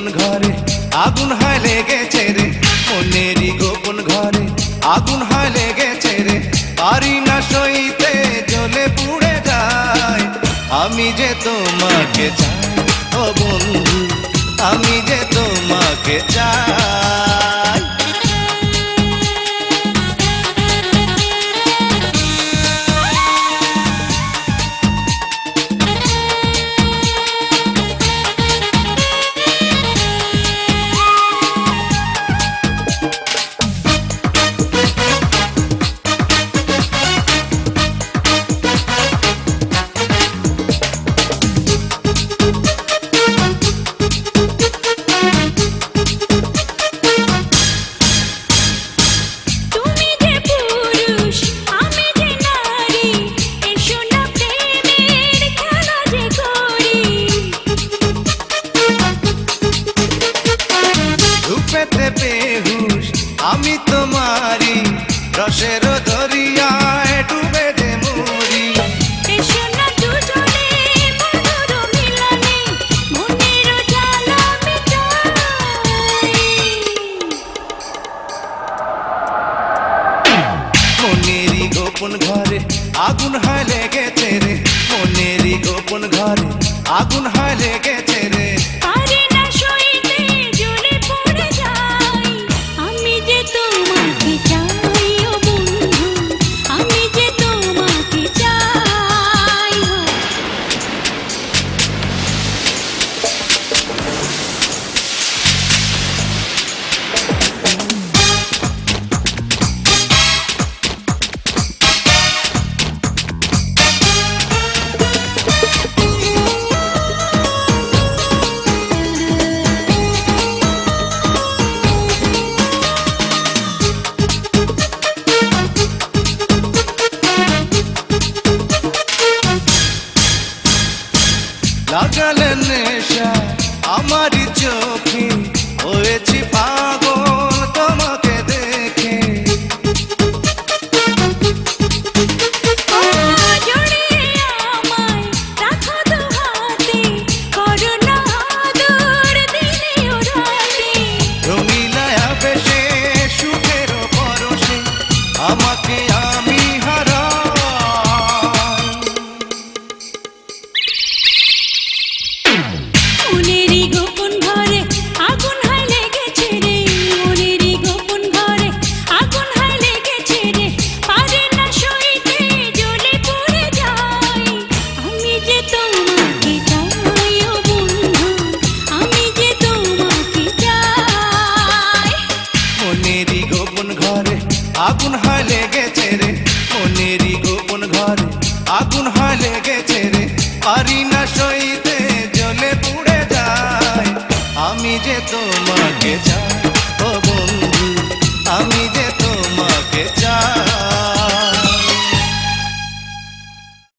গোপন ঘরে আগুন হয় লেগেছে রে, মনেরই গোপন ঘরে আগুন হয় লেগেছে রে, পারি না সইতে জ্বলে পুড়ে যায়। আমি যে তোমাকে চাই ও বন্ধু, আমি যে তোমাকে চাই। বেহুশ আমি তোমারি রসের দরিয়ায় ডুবে যে মরি। মনেরই গোপন ঘরে আগুন হয় লেগেছে রে, মনেরই গোপন ঘরে আগুন হয় লেগেছে রে, লাগালে নেশা আমারই চোখে, হয়েছি পাগল তোমাকে দেখে। রঙিলায় বেশে সুখের পরশে আমাকে আমি আগুন হয় লেগেছে রে, মনেরই গোপন ঘরে আগুন হয় লেগেছে রে, পারি না সইতে জ্বলে পুড়ে যায়। আমি যে তোমাকে চাই ও বন্ধু।